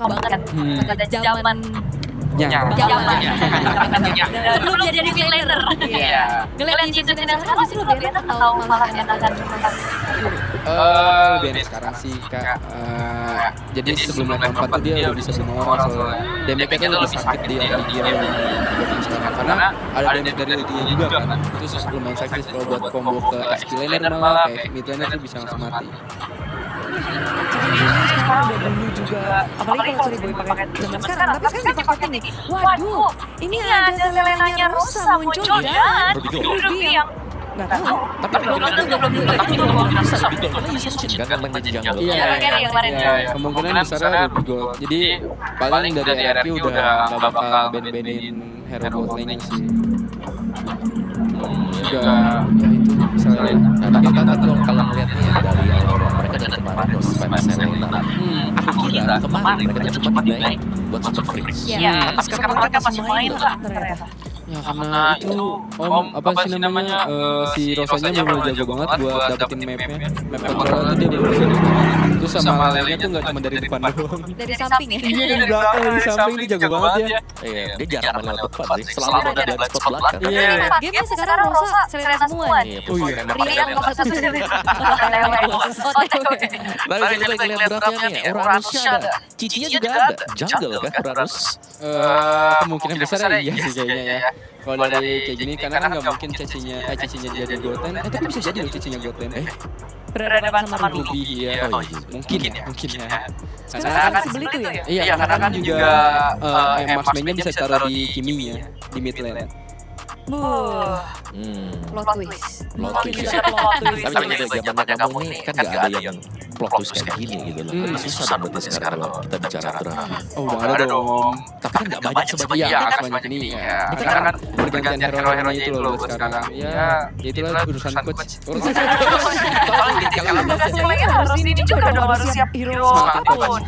suka banget pada zaman belum jadi freelancer. Iya. Ngeliat di season yang sekarang pasti lebih enak atau malah enakan lebih enak sekarang sih Kak. Jadi sebelum level 4 tuh dia udah bisa bunuh orang soalnya damage-nya kan lebih sakit di Aldigia dibanding sekarang karena ada damage dari Aldigia juga kan. Itu lumayan sakit kalau buat combo ke XP laner malah kayak mid laner tuh bisa langsung mati. Jadi sekarang udah dulu juga, apalagi kalau Boy pakai zaman sekarang, tapi sekarang dipakai nih. Waduh, ini ada Selenanya Rosa muncul dan Ruby yang nggak tahu. Tapi belum bisa karena Ascension kan yang main di jungle. Iya, kemungkinan besarnya Ruby Gold. Jadi paling dari RRQ udah nggak bakal ban-banin hero gold lane sih. Juga ya itu misalnya Karena kita tuh kalau ngeliatnya dari Aurora mereka dari kemarin tuh Spam Selena. Aku kira kemarin mereka cuma dimain buat Super Freeze. Tapi sekarang mereka masih main ternyata. ya karena itu apa sih namanya si Rosanya bener jago banget buat dapetin map control itu dia bener jago banget. Terus sama lainnya tuh nggak cuma dari depan doang. dari samping ya. Iya dari belakang dari samping dia jago banget ya. Iya, dia jarang main lewat depan sih. Selalu ada blind spot belakang. Iya. Game sekarang Rosa Selena semua nih. Iya, Oh iya. Rian kok satu lalu kita lihat draftnya nih, Uranusnya ada, Cicinya juga ada, jungle kan Uranus. Kemungkinan besar iya sih kayaknya ya. Kalau dari kayak gini karena kan nggak mungkin cicinya jadi golden. Tapi bisa jadi loh cicinya golden. Berhadapan sama Ruby. Ruby ya. Mungkin ya. Sekarang masih beli tuh ya? Iya, karena kan juga marksman-nya bisa taruh di Kiminya di mid lane. Plot twist. Plot twist ya. Tapi pada zamannya kamu nih kan nggak ada yang plot twist kayak gini gitu loh. Susah banget sekarang kalau kita bicara draft. Oh udah ada dong. Tapi kan nggak banyak sebanyak Iya, kan. sebanyak ini ya. Karena kan pergantian hero-heronya itu loh buat sekarang. Ya, itulah urusan coach. Kalau Selena harus ini juga dong harus siap hero apapun.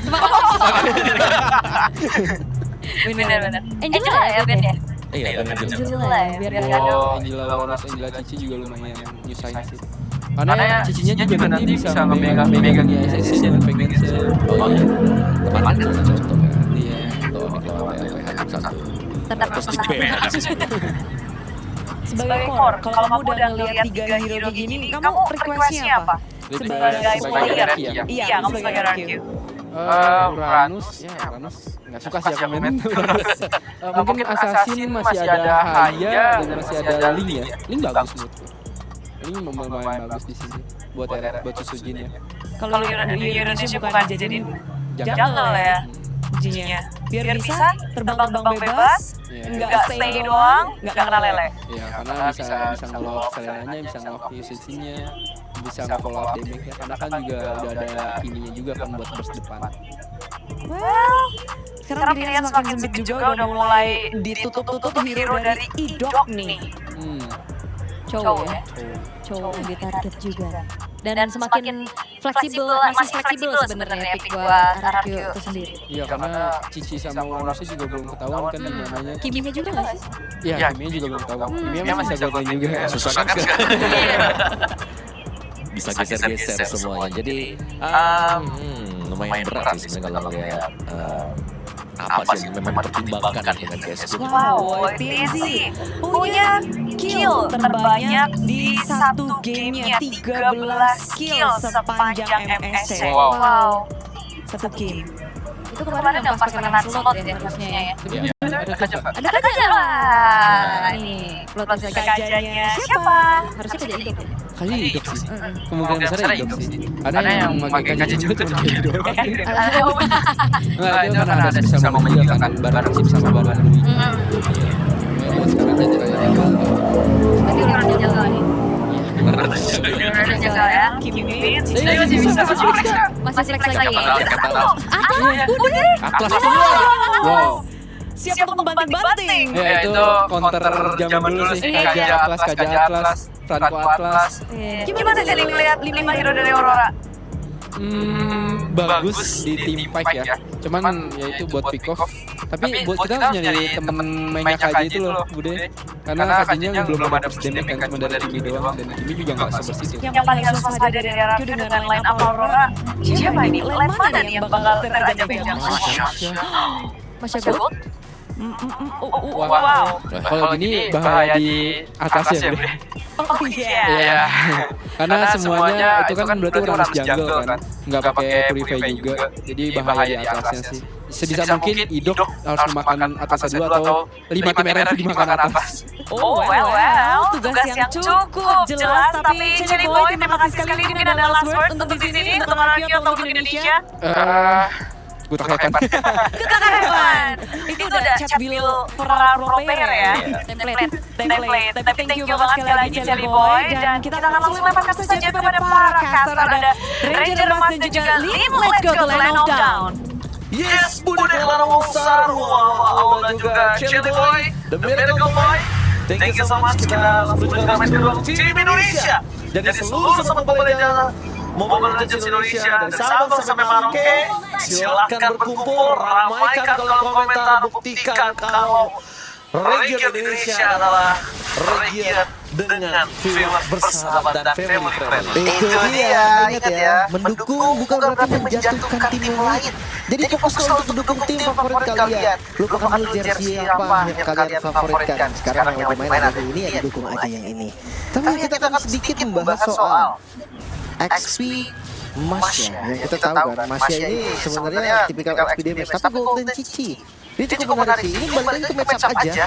Bener-bener. Angela ya Ben ya? Iya, benar juga. Angela ya biar gak ada. Angela Wallace, Angela Cici juga lumayan nyusahin sih. Karena cicinya juga nanti bisa memegang ya SSC dan Vengeance. Oh iya, kemarin kan ada contoh kan. Iya. Tuh, kalau PHP 1. Tetap Terus di ban habis itu. Sebagai core, kalau kamu udah ngeliat 3 hero begini, kamu requestnya apa? Sebagai player. Iya, kamu sebagai RRQ. Uranus nggak suka sih aku main Uranus. Mungkin Assassin masih ada Haya dan masih ada Ling ya. Ling bagus menurutku. Ling lumayan bagus di sini buat Susujin ya. Kalau di Indonesia bukan jadi jungle ya ujinya. Biar bisa terbang-terbang bebas, nggak stay doang, nggak kena lele. Iya, karena bisa nge-lock Selenanya, bisa nge-lock usage-nya, bisa nge-follow up damage-nya. Karena kan juga udah ada ininya juga kan buat burst depan. Well, sekarang pilihan semakin sempit juga udah mulai ditutup-tutup hero dari idok nih. Cowok ya. Cowok yang ditarget juga. Dan semakin fleksibel, masih fleksibel sebenarnya pick buat RRQ itu sendiri. Iya, karena Cici sama Uranusnya juga belum ketahuan kan di mananya. Kiminya juga nggak sih? Iya, Kiminya juga belum tahu. Kiminya masih jago juga. Susah kan bisa geser-geser semuanya. Jadi lumayan berat sih sebenarnya kalau ngeliat apa sih yang memang pertimbangkan dengan guys. Wow, Tizi punya kill terbanyak di satu gamenya, 13 kill sepanjang MSC. Wow. Satu game. Itu kemarin yang pas kena slot ya harusnya ya. Ada kaca. Ada kaca lah. Nih, plot twist Kajanya siapa? harusnya kaca hidup ya. Kayaknya hidup sih. Kemungkinan besar hidup sih. Karena yang pakai kaca juga cuma dia doang. Enggak, itu karena ada spesial momen juga kan bareng chip sama bareng Dwi. Sekarang jadi kayak Berarti udah jaga nih. Udah jaga ya. Masih flex lagi. Atlas wow. Siap untuk banting-banting. Ya itu counter zaman dulu sih. Kaja Atlas, Franco Atlas. Gimana jadi ngeliat 5 hero dari Aurora? Bagus di team fight ya. Cuman ya itu buat pick off. Tapi buat kita harus nyari temen mainnya Kaja itu loh, Bude. Karena Kajinya belum ada first damage kan, cuma dari Kimi doang, dan Kimi juga nggak sebersih itu. Yang paling waspada dari RRQ dengan line up Aurora, siapa ini? Line mana nih yang bakal terajak-ajak? Masya Gold. Wow. Kalau gini bahaya di atas ya, Bre. Oh iya. Iya. Karena semuanya itu kan berarti harus jungle kan, nggak pakai purify juga, jadi bahaya di atasnya sih. Sebisa mungkin Idok harus memakan atas dulu atau 5 tim RR dimakan atas. Oh well, tugas yang cukup jelas. Tapi Cherry Boy, terima kasih sekali. Mungkin ada last word untuk di sini untuk RRQ atau untuk Indonesia. Gue tak hepan. Kita kan Evan. Itu udah chat bill para pro player ya. Template. Tapi thank you banget sekali lagi Cherry Boy. Dan kita akan langsung lemparkan saja kepada para caster. Ada Ranger Mas dan juga Lim. Let's go to Land of Down. Yes, Budi Kelana Wow, dan juga Cherry Boy, The Miracle Boy. Thank you so much. Kita langsung juga match kedua tim Indonesia. Jadi seluruh Mobile Legends Indonesia dari Sabang sampai Merauke, silakan berkumpul, ramaikan kolom komentar, buktikan kalau region Indonesia adalah region dengan viewers bersahabat dan family friendly. Itu dia, ingat ya, mendukung bukan berarti menjatuhkan tim yang lain. Jadi fokuslah untuk mendukung tim favorit kalian. Lupakan dulu jersey apa yang kalian favoritkan. Sekarang yang lagi main ada ini ya didukung aja yang ini. Tapi kita akan sedikit membahas soal XP Masya, yang kita tahu kan, Masya ini sebenarnya tipikal XP damage, tapi Golden Cici ini cukup menarik sih. Ini balik lagi ke match up aja,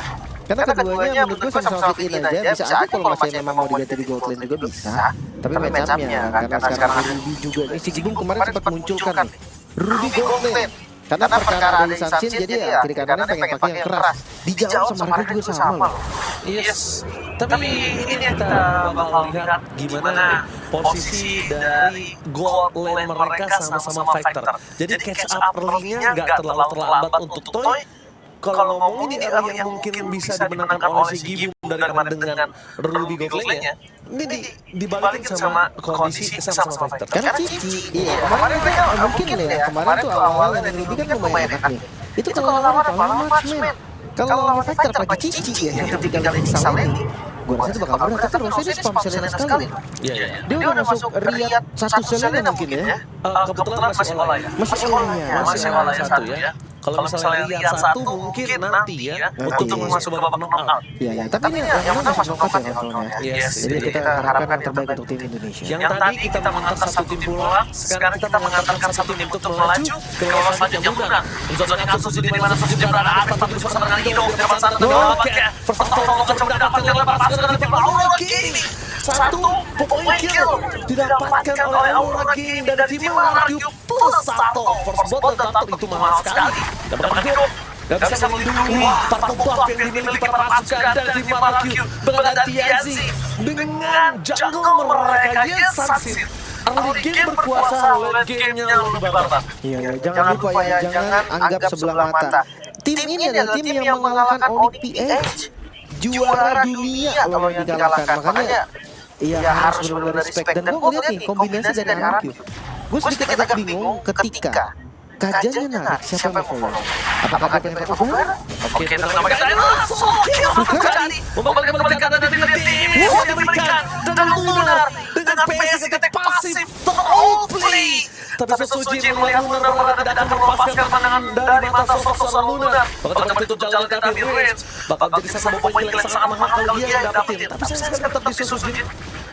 karena keduanya menurut gue sama-sama fit in aja. Bisa aja kalau Masya memang mau diganti di Gold Lane juga bisa, tapi match upnya karena sekarang Ruby juga nih, si Gibung kemarin sempat munculkan nih Ruby Gold Lane. Karena perkara dari Sansin, jadi ya kiri kanannya pengen pakai yang keras. Dijauh sama Raka juga sama loh. Yes, tapi ini kita bakal lihat gimana posisi dari gold lane mereka sama-sama fighter. Jadi catch up early-nya nggak terlalu terlambat untuk Toy. Kalau ngomong ini early yang mungkin bisa dimenangkan oleh si Gibum daripada dengan Ruby gold lane-nya, ini dibalikin sama kondisi sama-sama fighter. Karena Cici, iya kemarin mereka mungkin ya, kemarin tuh awal-awal dari Ruby kan lumayan enak nih. Itu kalau lawan marksman, kalau lawan fighter pakai Cici ya, yang ketika lagi salah ini, gue rasa itu bakal berat. Tapi Rossi dia spam Selena sekali. Iya. Dia udah masuk Riyad satu Selena mungkin ya. Kebetulan masih oleh. Masih oleh satu ya. Kalau misalnya Riyad satu mungkin nanti ya untuk masuk babak knockout. Iya, tapi ini yang menang masuk knockout ya kontrolnya. Jadi kita harapkan yang terbaik untuk tim Indonesia. Yang tadi kita mengantar satu tim pulang, sekarang kita mengantarkan satu tim untuk melaju ke lolos selanjutnya bukan. Zonanya kasus di mana saja berada tetap bersama dengan Indo di depan sana dan mendapatkan first of all mendapatkan lempar panas dari tim Aurora Gaming. Satu point kill didapatkan oleh Aurora Gaming dan tim Marquee plus satu first blood dan Tato itu mahal sekali. Dan Marquee dan bisa melindungi para buff yang dimiliki para pasukan dari tim Marquee bergantian dengan jungle mereka Sansin. Early game berkuasa, late game-nya lebih barbar. Iya, jangan lupa ya, jangan anggap sebelah mata. Tim ini adalah tim yang mengalahkan Onyx PH, juara dunia kalau yang dikalahkan. Makanya iya harus benar-benar respect. Dan gue ngeliat nih kombinasi dari RRQ. Gue sedikit agak bingung ketika Kajannya narik, siapa yang follow? Apakah dia pengen follow? Oke, kita nama kita langsung kill satu kali. Membalikan kanan dari tim yang diberikan dengan Lunar dengan PS ketik pasif terplay. Tapi Sesuji melihat Lunar berada tidak akan melepaskan pandangan dari mata sosok Lunar. Bakal tertutup jalan ke mid range. Bakal jadi satu poin yang sangat mahal kalau dia yang dapetin. Tapi saya sekali tetap di Sesuji.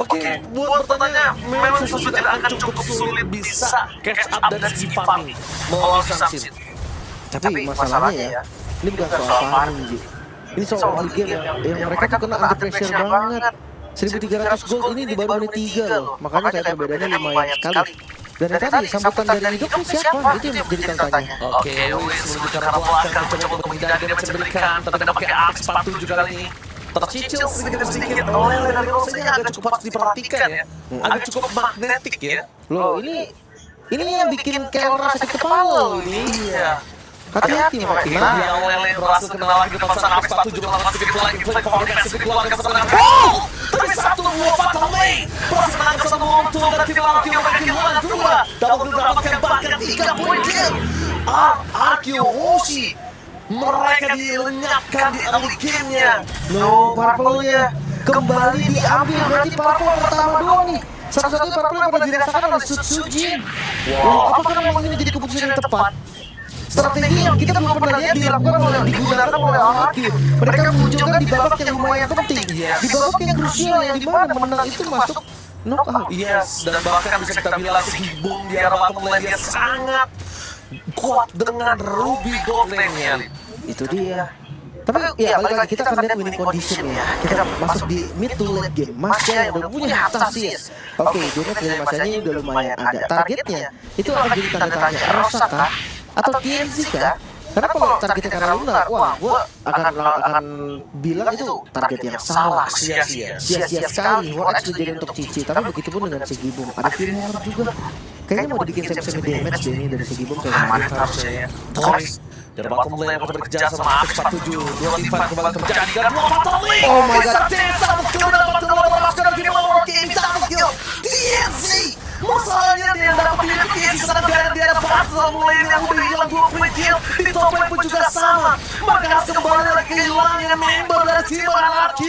Oke, buat bertanya, memang Sesuji tidak akan cukup sulit bisa catch up dari segi farming melawan Sansin. Tapi masalahnya ya, ini bukan soal farming, Ji. Ini soal early game yang mereka tuh kena under pressure banget. 1300 gold ini di baru menit 3 loh. Makanya kayak perbedaannya lumayan sekali. Dan yang tadi, sambutan dari Hidup ini siapa? Itu yang jadi tanya. Oke, Wis menuju ke arah belakang, mencoba untuk menghindari dia bisa diberikan, tapi tidak pakai Alex 47 kali ini. Tercicil sedikit oleh dari Rosenya agak cukup harus diperhatikan ya. Agak cukup magnetik ya. Loh, ini yang bikin Kelra sakit kepala loh ini. Iya. Hati-hati makanya. Dia oleh berhasil kenal lagi pasang Alex 47 melakukan sedikit lagi play progresif keluarga pesanan. Oh! Tapi satu dua fatal lane. Berhasil menangkap satu momentum dari tim Arki yang makin dua. Double mendapatkan bahkan 3 poin kill. Arki Hoshi Mereka dilenyapkan di early game-nya. No, purple-nya kembali diambil. Berarti purple pertama doang nih. Satu-satunya purple yang pernah dirasakan oleh Sutsujin. Wow, apakah memang ini menjadi keputusan yang tepat? Strategi yang kita belum pernah lihat digunakan oleh RRQ. Mereka menunjukkan di babak yang lumayan penting, di babak yang krusial yang dimana menang itu masuk knockout. Yes, dan bahkan bisa kita bilang Sigibum di arah bottom lane dia sangat kuat dengan Ruby Gold lane-nya. Itu dia. Tapi ya balik lagi kita akan lihat winning condition ya. Kita masuk di mid to late game. Masnya yang udah punya Heptasis. Oke, jadi dari masanya udah lumayan ada. Targetnya itu akan jadi tanda tanya. Rosa kah? Atau TNC kah? Karena kalau targetnya karena Lunar, wah gua akan bilang itu target yang salah. Sia-sia sekali. War X jadi untuk Cici. Tapi begitu pun dengan Sigibum. Ada Fury Hammer juga. Kayaknya mau dibikin semi damage deh ini dari Sigibum kayak Aman harusnya ya. Toys dari bottom lane yang bekerja sama Apex 47. Dua teamfight kembali terjadi dan dua fatal lane. Oh my god. Double kill dapat melepaskan dari Power King. Double kill TNC. Masalahnya dia dapat di TNC sedang dia ada bottom lane yang udah hilang 20 kill. Di top lane pun juga sama. Maka harus kembali lagi kehilangan member dari tim RRQ.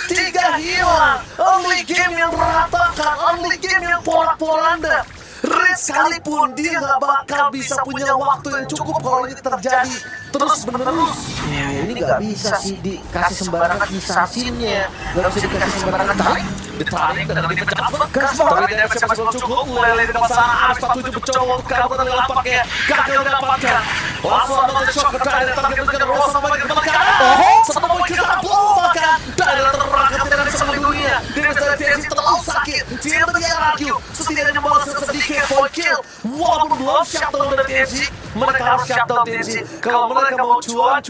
3 hilang. Only game yang berantakan. Only game yang porak-poranda. Riz sekalipun dia nggak bakal bisa punya waktu yang cukup kalau ini terjadi terus menerus. Ini nggak bisa sih dikasih sembarangan assassinnya. Nggak bisa dikasih sembarangan tarik. Ditarik dan dipecat. Tapi dia masih belum cukup. Lele di depan sana. Apex 47 mencoba untuk kabur dari lampaknya. Gagal didapatkan. Langsung ada shock ke target dengan Rosa kembali ke belakang. Satu poin kita bahkan dari terangkat tidak bisa melindunginya. Dia dari TNC terlalu sakit. Tim dari RRQ setidaknya membalas sedikit point kill. Walaupun belum shutdown dari TNC, mereka harus shutdown TNC. Kalau mereka mau cuan,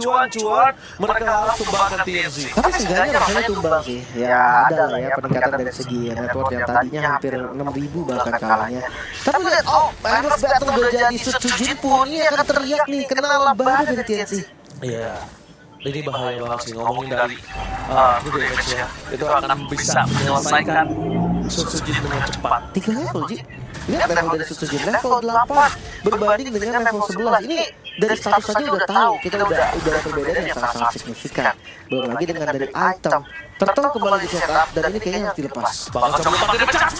mereka harus tumbangkan TNC. Tapi seenggaknya rasanya tumbang sih. Ya ada lah ya peningkatan dari segi network yang tadinya hampir 6.000 bahkan kalahnya. Tapi lihat, oh, Endless Battle udah jadi Sutsujin pun ini akan teriak nih kena baru dari TNC. Iya, ini bahaya banget sih ngomongin dari itu damage-nya. Itu akan bisa menyelesaikan Sutsujin dengan cepat. 3 level, Ji. Lihat level dari Sutsujin level 8 berbanding dengan level 11. Ini dari status saja udah tahu kita udah perbedaan yang sangat signifikan. Belum lagi dengan dari item. Turtle kembali di setup dan ini kayaknya harus dilepas. Bakal coba pakai dipecat.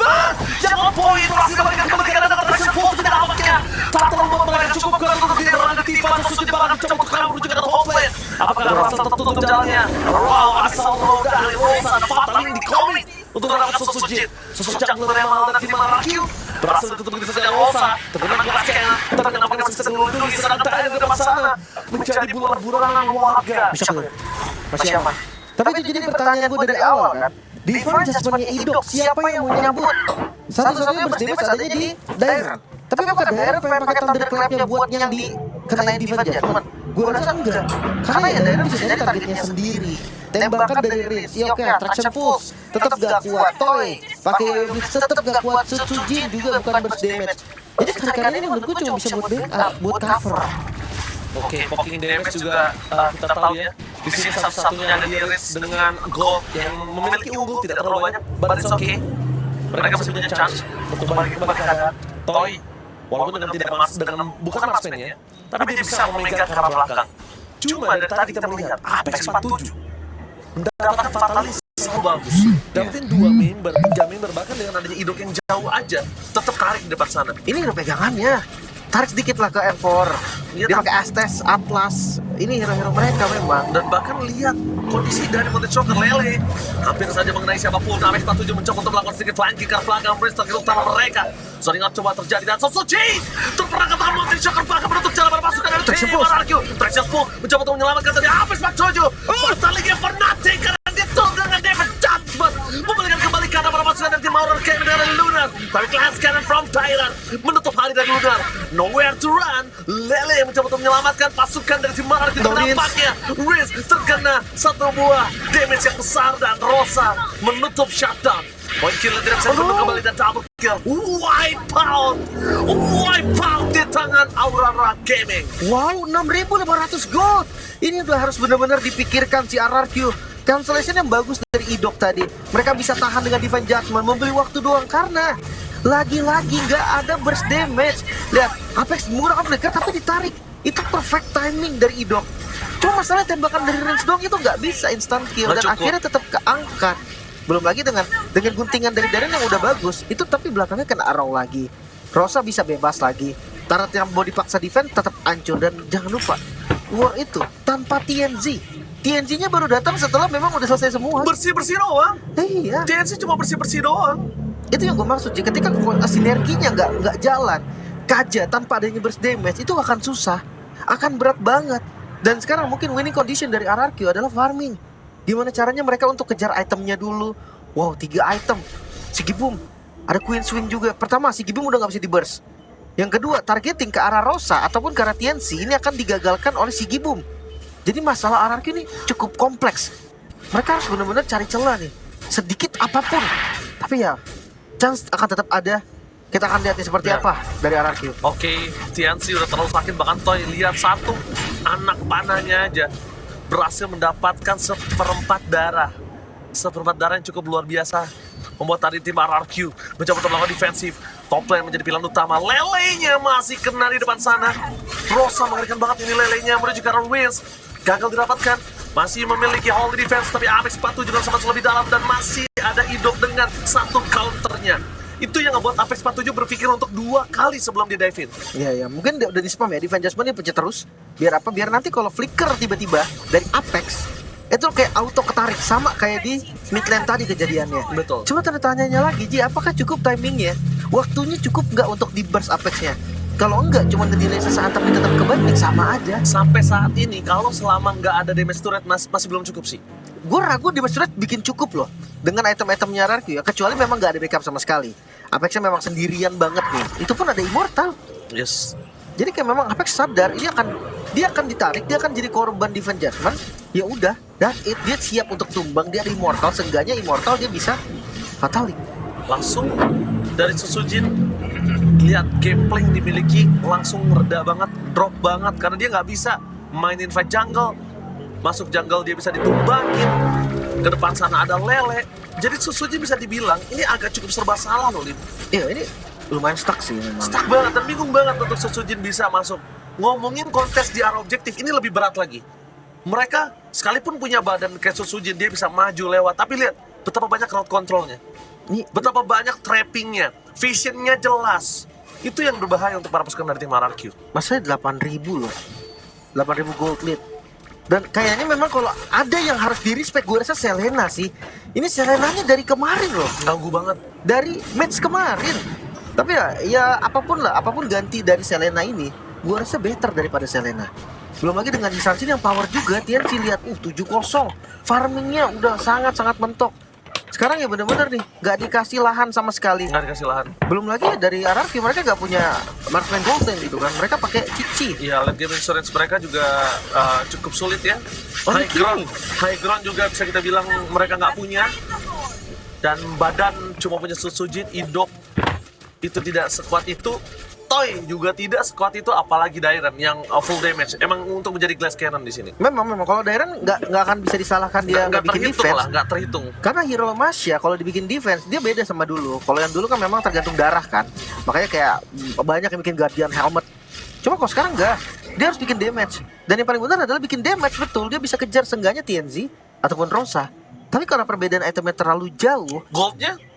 Jangan poin masih kembali ke dalam pressure pool tidak apakah. Turtle mereka cukup kuat untuk tidak berada di tipe Sutsujin bakal coba untuk kabur juga ke top lane. Apakah Rosa tertutup jalannya? Wow, asal roda dari Rosa fatal ini di komik untuk mendapatkan Sutsujin. Sosok jungler yang mahal dari tim RRQ berhasil ditutup begitu saja Rosa. Terkena gelasnya, terkena pakai sistem melindungi sedang tayang ke depan sana menjadi bulan-bulanan warga. Bisa keluar. Masih aman. Tapi itu jadi pertanyaan gue dari awal kan. Divine Judgment-nya Idok, siapa yang mau nyambut? Satu-satunya berdamage adanya di Daerah. Tapi apakah Daerah pengen pakai Thunderclap-nya buat yang di kenain Divine Judgment? Gue rasa enggak. Karena ya Daerah bisa jadi targetnya sendiri. Tembakan dari Riz, ya oke, Attraction Pulse tetap gak kuat. Toy, pakai Blitz tetap gak kuat. Sutsujin juga bukan burst damage. Jadi kali-kali ini menurut gue cuma bisa buat backup, buat cover. Oke, poking damage juga kita tahu ya. Di sini satu-satunya ada di Riz dengan gold yang memiliki unggul tidak terlalu banyak, but it's okay. Mereka masih punya chance untuk kembali ke keadaan. Toy, walaupun dengan tidak bukan marksman ya, tapi dia bisa memegang ke arah belakang. Cuma dari tadi kita melihat Apex 47 mendapatkan fatalis yang bagus. Dapetin 2 member, 3 member, bahkan dengan adanya Idok yang jauh aja tetap tarik di depan sana. Ini udah pegangannya. Tarik sedikit lah ke M4. Dia pakai Aztec, Atlas. Ini hero-hero mereka memang. Dan bahkan lihat kondisi dari Monte Choker Lele hampir saja mengenai siapapun. Apex 47 mencoba untuk melakukan sedikit flanking ke belakang Prince terkait utama mereka. Zoning out coba terjadi dan Sutsujin terperangkap tangan Monte Choker bahkan menutup jalan pada pasukan dari tim RRQ. Traction Pull mencoba untuk menyelamatkan dari Apex 47. Bertaliknya Fnatic karena dia turun dengan damage judgment. Membalikan kembali karena para pasukan dari tim RRQ dari Lunar. Tapi class cannon from Tyrant menutup hari dari Lunar. Nowhere to run. Lele mencoba untuk menyelamatkan pasukan dari tim RRQ. Nampaknya Riz terkena satu buah damage yang besar dan Rosa menutup shutdown. Point kill tidak bisa untuk kembali dan double kill. Wipe out di tangan Aurora Gaming. Wow, 6.500 gold. Ini udah harus benar-benar dipikirkan si RRQ. Cancellation yang bagus dari Idok tadi. Mereka bisa tahan dengan Divine Judgment, membeli waktu doang karena lagi-lagi nggak ada burst damage. Lihat, Apex menggunakan flicker tapi ditarik. Itu perfect timing dari Idok. Cuma masalah tembakan dari range doang itu nggak bisa instant kill Nggak dan cukup. akhirnya tetap keangkat. Belum lagi dengan guntingan dari Darren yang udah bagus. Itu tapi belakangnya kena arrow lagi. Rosa bisa bebas lagi. Tarat yang mau dipaksa defense tetap hancur dan jangan lupa war itu tanpa TNZ. TNZ-nya baru datang setelah memang udah selesai semua. Bersih-bersih doang. Iya. TNC cuma bersih-bersih doang. Itu yang gue maksud. Ketika sinerginya nggak jalan, Kaja tanpa adanya burst damage itu akan susah, akan berat banget. Dan sekarang mungkin winning condition dari RRQ adalah farming. Gimana caranya mereka untuk kejar itemnya dulu. Wow, 3 item. Sigi Boom. Ada Queen Swing juga. Pertama, Sigi Boom udah gak bisa di burst. Yang kedua, targeting ke arah Rosa ataupun ke arah TNC ini akan digagalkan oleh Sigi Boom. Jadi masalah RRQ ini cukup kompleks. Mereka harus benar-benar cari celah nih. Sedikit apapun. Tapi ya, chance akan tetap ada. Kita akan lihat nih seperti Ya. apa dari RRQ. Oke, TNC udah terlalu sakit. Bahkan Toy lihat satu anak panahnya aja berhasil mendapatkan seperempat darah. Seperempat darah yang cukup luar biasa. Membuat tadi tim RRQ mencoba untuk melakukan defensif. Top lane menjadi pilihan utama. Lelenya masih kena di depan sana. Rosa mengerikan banget ini lelenya menuju ke arah Wins. Gagal didapatkan. Masih memiliki hold defense, tapi Apex 47 dengan sama lebih dalam dan masih ada Idok dengan satu counternya. Itu yang ngebuat Apex 47 berpikir untuk 2 kali sebelum dia dive in. Iya, mungkin udah di spam ya, Divine Judgment dia pencet terus. Biar apa? Biar nanti kalau flicker tiba-tiba dari Apex, itu kayak auto ketarik, sama kayak di mid lane tadi kejadiannya. Betul. Cuma tanda tanyanya lagi, Ji, apakah cukup timingnya? Waktunya cukup nggak untuk di burst Apexnya? Kalau enggak, cuma ngedelay sesaat tapi tetap kebalik, sama aja. Sampai saat ini, kalau selama nggak ada damage turret masih belum cukup sih. Gue ragu di burst bikin cukup loh dengan item-itemnya RRQ ya, kecuali memang nggak ada backup sama sekali. Apexnya memang sendirian banget nih. Itu pun ada Immortal. Yes. Jadi kayak memang Apex sadar dia akan ditarik, dia akan jadi korban Divine Judgment. Ya udah, that's it. Dia siap untuk tumbang, dia ada Immortal, seenggaknya Immortal dia bisa Fatalik. Langsung dari Susujin, lihat gameplay yang dimiliki langsung reda banget, drop banget karena dia nggak bisa mainin fight jungle. Masuk jungle dia bisa ditumbangin. Ke depan sana ada Lele. Jadi Susujin bisa dibilang ini agak cukup serba salah loh, Lim. Iya, ini lumayan stuck sih memang. Stuck banget dan bingung banget untuk Susujin bisa masuk. Ngomongin kontes di arah objektif ini lebih berat lagi. Mereka sekalipun punya badan kayak Susujin, dia bisa maju lewat. Tapi lihat betapa banyak crowd controlnya. Ini Betapa banyak trappingnya, visionnya jelas. Itu yang berbahaya untuk para pasukan dari tim RRQ. masanya 8.000 loh. 8.000 gold lead. Dan kayaknya memang kalau ada yang harus di-respect, gue rasa Selena sih. Ini Selenanya dari kemarin loh. Ganggu banget. Dari match kemarin. Tapi ya apapun lah, apapun ganti dari Selena ini, gue rasa better daripada Selena. Belum lagi dengan Jisansin yang power juga, TNC lihat 7-0. Farmingnya udah sangat-sangat mentok. Sekarang ya bener-bener nih, gak dikasih lahan sama sekali. Nggak dikasih lahan. Belum lagi dari RRQ mereka gak punya marksman golden gitu kan. Mereka pakai Cici. Iya, late game insurance mereka juga cukup sulit ya. Oh, High ground juga bisa kita bilang mereka nggak punya. Dan badan cuma punya Susujin, Idok itu tidak sekuat itu. Toy juga tidak sekuat itu, apalagi Dairen yang full damage. Emang untuk menjadi glass cannon di sini. Memang kalau Dairen nggak akan bisa disalahkan dia nggak bikin terhitung defense. lah, nggak terhitung. Karena Hero Masya kalau dibikin defense dia beda sama dulu. Kalau yang dulu kan memang tergantung darah kan. Makanya kayak banyak yang bikin Guardian Helmet. Cuma kalau sekarang enggak, dia harus bikin damage. Dan yang paling benar adalah bikin damage, betul. Dia bisa kejar seenggaknya TNZ ataupun Rosa. Tapi karena perbedaan itemnya terlalu jauh,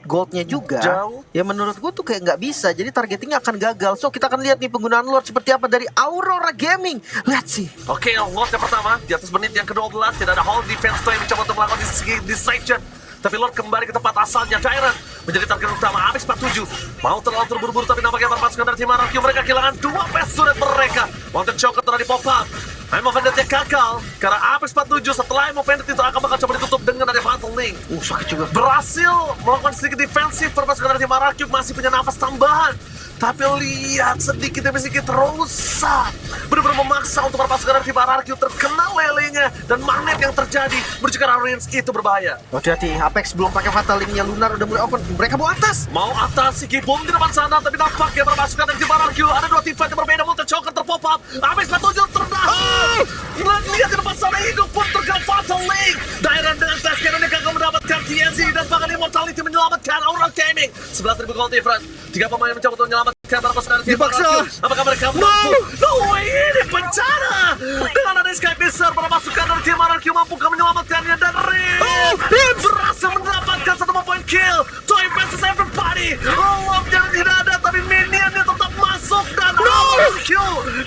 goldnya juga Jauh. ya menurut gue tuh kayak nggak bisa. Jadi targetingnya akan gagal. So kita akan lihat nih penggunaan Lord seperti apa dari Aurora Gaming. Lihat sih. Oke, Lord yang pertama di atas menit yang ke-12 tidak ada hold defense Toy mencoba untuk melakukan distraction. Tapi Lord kembali ke tempat asalnya. Dairen menjadi target utama. Apex 47 mau terlalu terburu-buru, tapi nampaknya para pasukan dari tim RRQ mereka kehilangan 2 best turret mereka. Wanted Choker telah di pop up. I'm of Vendetta gagal karena Apex 47 setelah I'm of Vendetta itu akan bakal coba ditutup dengan ada Fatal Link. Sakit juga. Berhasil melakukan sedikit defensif, para pasukan dari tim RRQ masih punya nafas tambahan. Tapi lihat sedikit demi sedikit rusak. Benar-benar memaksa untuk para pasukan dari tim RRQ terkena lelenya. Dan magnet yang terjadi menuju ke arah range itu berbahaya. Hati-hati, Apex belum pakai Fatal Link-nya, Lunar udah mulai open. Mereka bawa atas. Mau atas, Sigi Boom di depan sana. Tapi nampaknya para pasukan dari tim RRQ ada 2 tim fight yang berbeda. Multi Choker terpop up. Apex 47 terdapat. Lihat di depan sana, hidup pun terkena Fatal Link. Dairen dengan Flash Cannon yang gagal mendapatkan TNC. Dan bahkan Immortality menyelamatkan Aurora Gaming. 11.000 gold difference. 3 pemain mencoba untuk menyelamatkan para pasukan dari tim Dipaksa. RRQ. Apakah mereka mampu? No way, ini bencana. Dengan ada Sky besar pada pasukan dari tim RRQ mampukah menyelamatkannya dan Rim berhasil mendapatkan 1 point kill. Toy versus everybody. Love-nya tidak ada tapi minionnya tetap masuk dan RRQ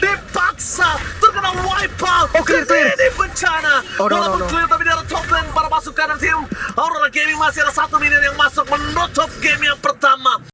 dipaksa terkena wipe out. Ini bencana. Walaupun clear tapi dia ada top lane para pasukan dari tim Aurora Gaming masih ada 1 minion yang masuk menutup game yang pertama.